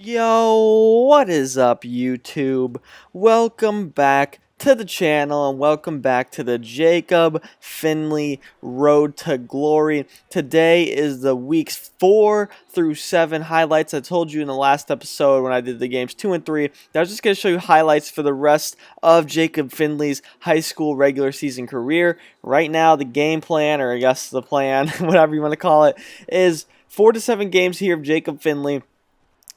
Yo, what is up, YouTube? Welcome back to the channel and welcome back to the Jacob Finley Road to Glory. Today is the weeks 4 through 7 highlights. I told you in the last episode when I did the games 2 and 3 that I was just going to show you highlights for the rest of Jacob Finley's high school regular season career. Right now, the game plan, or I guess the plan, whatever you want to call it, is 4 to 7 games here of Jacob Finley.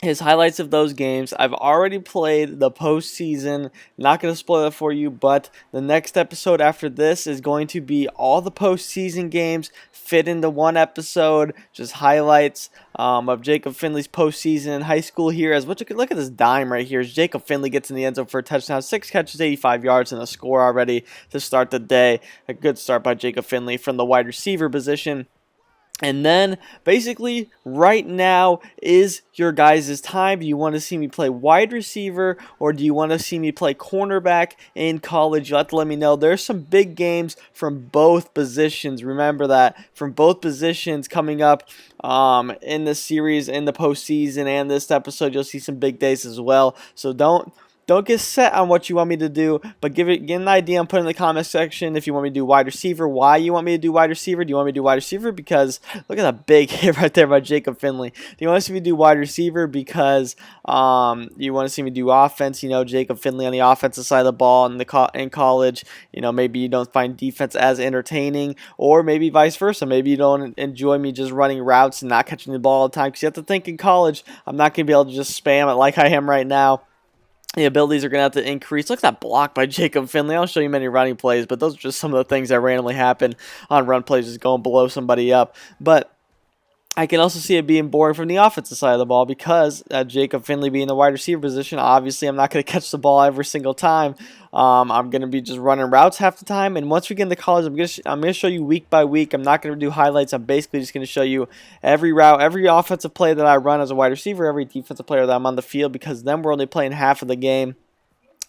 His highlights of those games. I've already played the postseason. Not going to spoil it for you, but the next episode after this is going to be all the postseason games fit into one episode. Just highlights of Jacob Finley's postseason in high school here. As what you can look at this dime right here. As Jacob Finley gets in the end zone for a touchdown, 6 catches, 85 yards, and a score already to start the day. A good start by Jacob Finley from the wide receiver position. And then, basically, right now is your guys' time. Do you want to see me play wide receiver, or do you want to see me play cornerback in college? You'll have to let me know. There's some big games from both positions. Remember that. From both positions coming up in the series, in the postseason, and this episode, you'll see some big days as well. So don't get set on what you want me to do, but get an idea and put in the comment section if you want me to do wide receiver, why you want me to do wide receiver. Do you want me to do wide receiver because, look at that big hit right there by Jacob Finley. Do you want to see me do wide receiver because you want to see me do offense? You know, Jacob Finley on the offensive side of the ball in college, you know, maybe you don't find defense as entertaining, or maybe vice versa. Maybe you don't enjoy me just running routes and not catching the ball all the time, because you have to think in college, I'm not going to be able to just spam it like I am right now. The abilities are going to have to increase. Look at that block by Jacob Finley. I'll show you many running plays, but those are just some of the things that randomly happen on run plays, just going below somebody up. But I can also see it being boring from the offensive side of the ball because Jacob Finley being the wide receiver position, obviously I'm not going to catch the ball every single time. I'm going to be just running routes half the time. And once we get into college, I'm going to show you week by week. I'm not going to do highlights. I'm basically just going to show you every route, every offensive play that I run as a wide receiver, every defensive player that I'm on the field, because then we're only playing half of the game.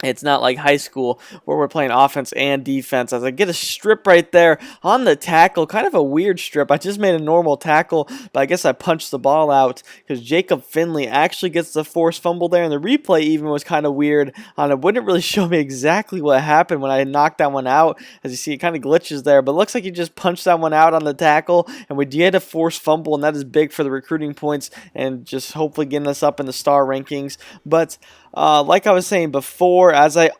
It's not like high school where we're playing offense and defense. As I get a strip right there on the tackle, kind of a weird strip. I just made a normal tackle, but I guess I punched the ball out because Jacob Finley actually gets the forced fumble there, and the replay even was kind of weird. It wouldn't really show me exactly what happened when I knocked that one out. As you see, it kind of glitches there, but it looks like he just punched that one out on the tackle, and we did a forced fumble, and that is big for the recruiting points and just hopefully getting us up in the star rankings. But like I was saying before, as I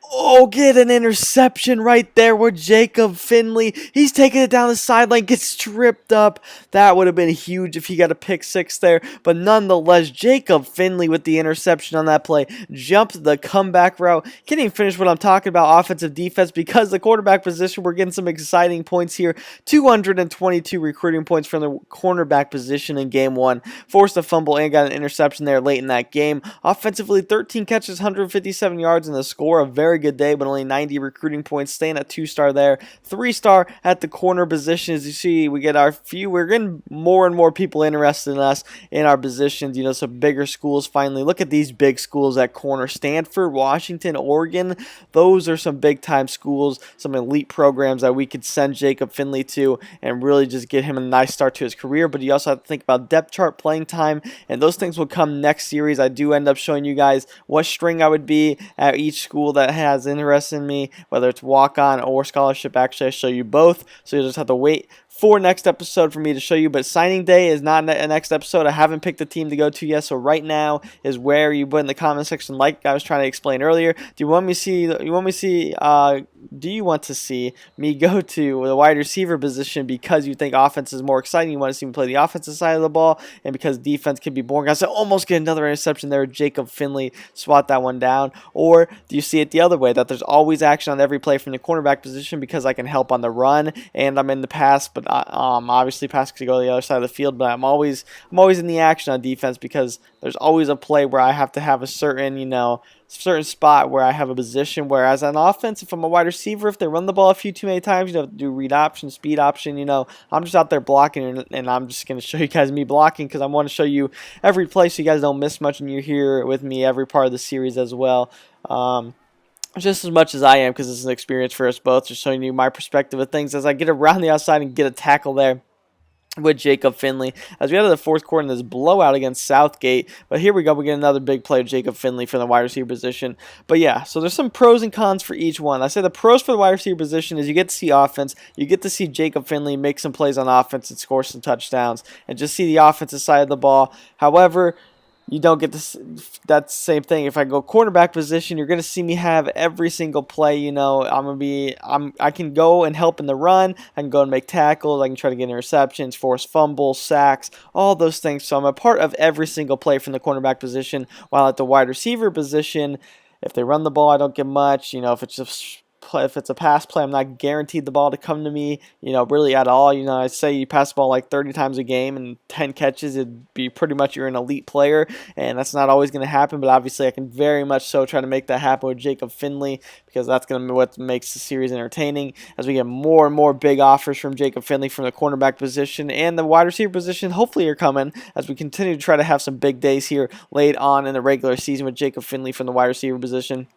get an interception right there with Jacob Finley. He's taking it down the sideline, gets tripped up. That would have been huge if he got a pick six there. But nonetheless, Jacob Finley with the interception on that play, jumped the comeback route. Can't even finish what I'm talking about offensive defense because the quarterback position, we're getting some exciting points here. 222 recruiting points from the cornerback position in game 1. Forced a fumble and got an interception there late in that game. Offensively, 13 catches, 157 yards, and the score. A very good day, but only 90 recruiting points, staying at 2-star there. 3-star at the corner position. As you see, we're getting more and more people interested in us in our positions. You know, some bigger schools finally. Look at these big schools at corner. Stanford, Washington, Oregon. Those are some big time schools, some elite programs that we could send Jacob Finley to and really just get him a nice start to his career. But you also have to think about depth chart, playing time, and those things will come next series. I do end up showing you guys what string I would be at each school that has interest in me, whether it's walk-on or scholarship. Actually, I show you both, so you just have to wait for next episode for me to show you. But signing day is not a next episode. I haven't picked the team to go to yet, so right now is where you put in the comment section, like I was trying to explain earlier. Do you want to see me go to the wide receiver position because you think offense is more exciting? You want to see me play the offensive side of the ball, and because defense can be boring? I almost get another interception there. Jacob Finley swat that one down. Or do you see it the other way, that there's always action on every play from the cornerback position because I can help on the run and I'm in the pass, but obviously pass could go to the other side of the field, but I'm always in the action on defense because there's always a play where I have to have a certain spot where I have a position. Whereas on offense, if I'm a wide receiver, if they run the ball a few too many times, you have to do read option, speed option. I'm just out there blocking, and I'm just going to show you guys me blocking because I want to show you every play so you guys don't miss much, and you're here with me every part of the series as well. Just as much as I am, because it's an experience for us both, just showing you my perspective of things as I get around the outside and get a tackle there. with Jacob Finley as we enter the fourth quarter in this blowout against Southgate. But here we go. We get another big play, Jacob Finley, for the wide receiver position. But yeah, so there's some pros and cons for each one. I say the pros for the wide receiver position is you get to see offense. You get to see Jacob Finley make some plays on offense and score some touchdowns and just see the offensive side of the ball. However, you don't get this. That's the same thing. If I go quarterback position, you're gonna see me have every single play. I can go and help in the run. I can go and make tackles. I can try to get interceptions, force fumbles, sacks, all those things. So I'm a part of every single play from the cornerback position. While at the wide receiver position, if they run the ball, I don't get much. If it's a pass play, I'm not guaranteed the ball to come to me, really at all. I say you pass the ball like 30 times a game and 10 catches, it'd be pretty much you're an elite player, and that's not always going to happen, but obviously I can very much so try to make that happen with Jacob Finley because that's going to be what makes the series entertaining as we get more and more big offers from Jacob Finley from the cornerback position and the wide receiver position. Hopefully are coming as we continue to try to have some big days here late on in the regular season with Jacob Finley from the wide receiver position.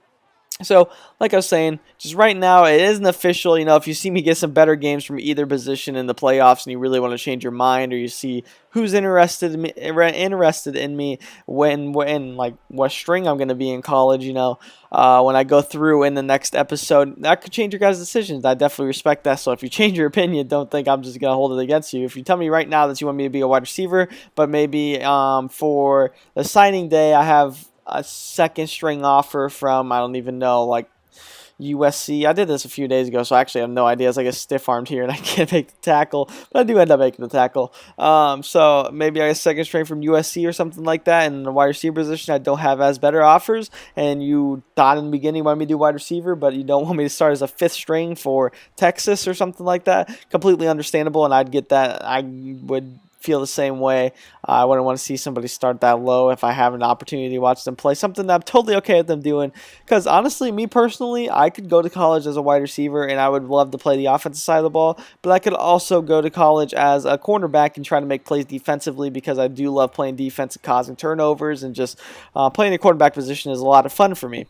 So, like I was saying, just right now, it isn't official. If you see me get some better games from either position in the playoffs and you really want to change your mind, or you see who's interested in me when like what string I'm going to be in college, when I go through in the next episode, that could change your guys' decisions. I definitely respect that. So if you change your opinion, don't think I'm just going to hold it against you. If you tell me right now that you want me to be a wide receiver, but maybe for the signing day, I have a second string offer from, I don't even know, like USC. I did this a few days ago, so I actually have no idea. It's like a stiff armed here, and I can't make the tackle, but I do end up making the tackle. So maybe I get a second string from USC or something like that. And in the wide receiver position, I don't have as better offers. And you thought in the beginning you wanted me to do wide receiver, but you don't want me to start as a fifth string for Texas or something like that. Completely understandable, and I'd get that. I would feel the same way. I wouldn't want to see somebody start that low if I have an opportunity to watch them play, something that I'm totally okay with them doing. Because honestly, me personally, I could go to college as a wide receiver and I would love to play the offensive side of the ball, but I could also go to college as a cornerback and try to make plays defensively because I do love playing defense and causing turnovers, and just playing the quarterback position is a lot of fun for me.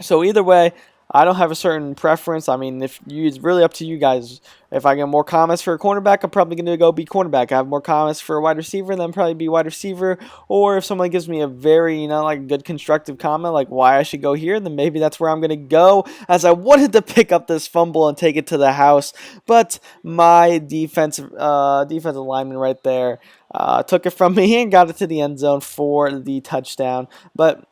So either way, I don't have a certain preference. I mean, it's really up to you guys. If I get more comments for a cornerback, I'm probably going to go be cornerback. I have more comments for a wide receiver, then probably be wide receiver. Or if someone gives me a very, like good constructive comment, like why I should go here, then maybe that's where I'm going to go. As I wanted to pick up this fumble and take it to the house, but my defensive lineman right there took it from me and got it to the end zone for the touchdown. But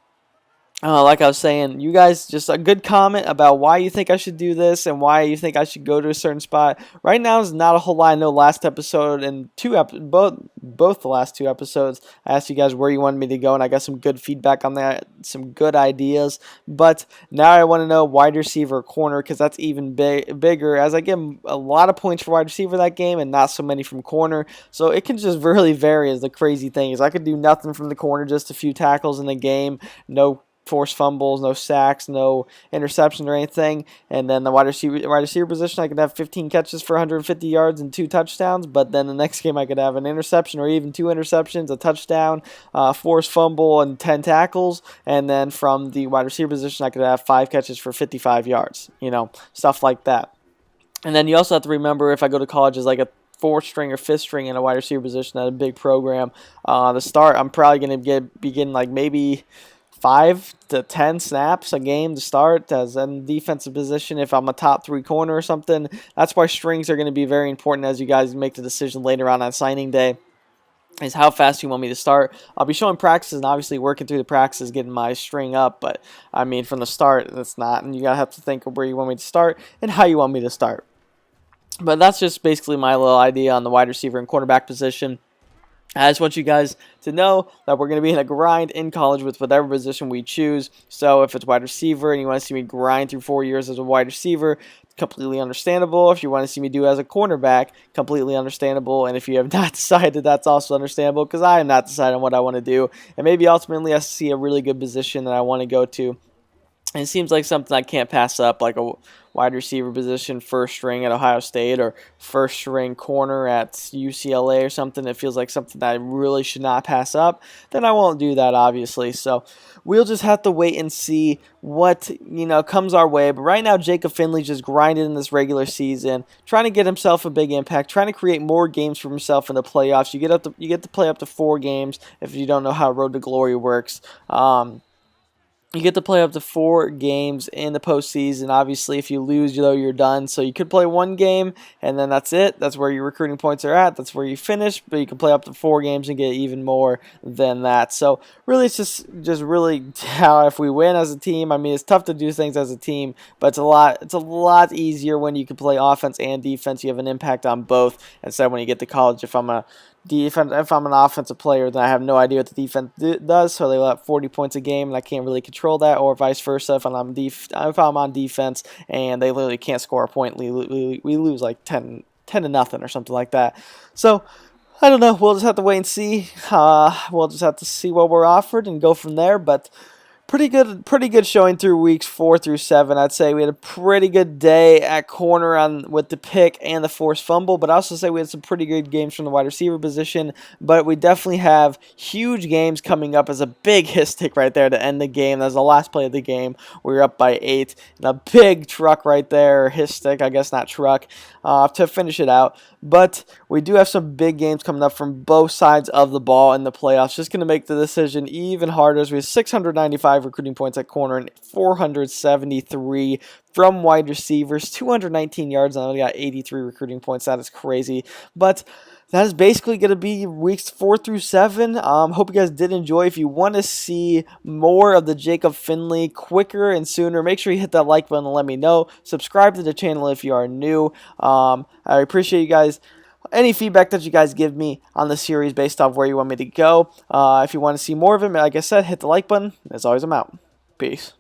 like I was saying, you guys, just a good comment about why you think I should do this and why you think I should go to a certain spot. Right now is not a whole lot. I know last episode and both the last two episodes, I asked you guys where you wanted me to go, and I got some good feedback on that, some good ideas. But now I want to know wide receiver, corner, because that's even bigger, as I get a lot of points for wide receiver that game and not so many from corner. So it can just really vary. Is the crazy thing is I could do nothing from the corner, just a few tackles in the game, no forced fumbles, no sacks, no interception or anything. And then the wide receiver position, I could have 15 catches for 150 yards and 2 touchdowns. But then the next game, I could have an interception or even 2 interceptions, a touchdown, forced fumble, and 10 tackles. And then from the wide receiver position, I could have 5 catches for 55 yards. Stuff like that. And then you also have to remember, if I go to college as like a fourth string or fifth string in a wide receiver position at a big program, the start, I'm probably going to be getting like maybe 5 to 10 snaps a game to start as a defensive position if I'm a top 3 corner or something. That's why strings are going to be very important as you guys make the decision later on signing day, is how fast you want me to start. I'll be showing practices and obviously working through the practices, getting my string up, but I mean from the start, that's not, and you got to have to think of where you want me to start and how you want me to start. But that's just basically my little idea on the wide receiver and quarterback position. I just want you guys to know that we're going to be in a grind in college with whatever position we choose. So if it's wide receiver and you want to see me grind through 4 years as a wide receiver, completely understandable. If you want to see me do as a cornerback, completely understandable. And if you have not decided, that's also understandable, because I am not deciding what I want to do. And maybe ultimately I see a really good position that I want to go to. It seems like something I can't pass up, like a wide receiver position, first string at Ohio State, or first string corner at UCLA or something. It feels like something that I really should not pass up. Then I won't do that, obviously. So we'll just have to wait and see what comes our way. But right now, Jacob Finley's just grinding in this regular season, trying to get himself a big impact, trying to create more games for himself in the playoffs. You get to play up to 4 games if you don't know how Road to Glory works. You get to play up to 4 games in the postseason. Obviously, if you lose, you're done. So you could play 1 game, and then that's it. That's where your recruiting points are at. That's where you finish. But you can play up to 4 games and get even more than that. So really, it's just really how if we win as a team. I mean, it's tough to do things as a team, but it's a lot easier when you can play offense and defense. You have an impact on both. Instead, when you get to college, if I'm an offensive player, then I have no idea what the defense does, so they let 40 points a game, and I can't really control that, or vice versa. If I'm on defense and they literally can't score a point, we lose like 10 to nothing or something like that. So I don't know. We'll just have to wait and see. We'll just have to see what we're offered and go from there. But pretty good showing through weeks 4 through 7. I'd say we had a pretty good day at corner with the pick and the forced fumble, but I also say we had some pretty good games from the wide receiver position. But we definitely have huge games coming up as a big hit stick right there to end the game. That's the last play of the game. We were up by 8, and a big truck right there, hit stick, I guess not truck, to finish it out. But we do have some big games coming up from both sides of the ball in the playoffs. Just going to make the decision even harder as we have 695 recruiting points at corner and 473 from wide receivers, 219 yards, and I only got 83 recruiting points. That is crazy. But that is basically going to be weeks 4 through 7. Hope you guys did enjoy. If you want to see more of the Jacob Finley quicker and sooner, make sure you hit that like button and let me know. Subscribe to the channel if you are new. I appreciate you guys. Any feedback that you guys give me on the series based off where you want me to go. If you want to see more of it, like I said, hit the like button. As always, I'm out. Peace.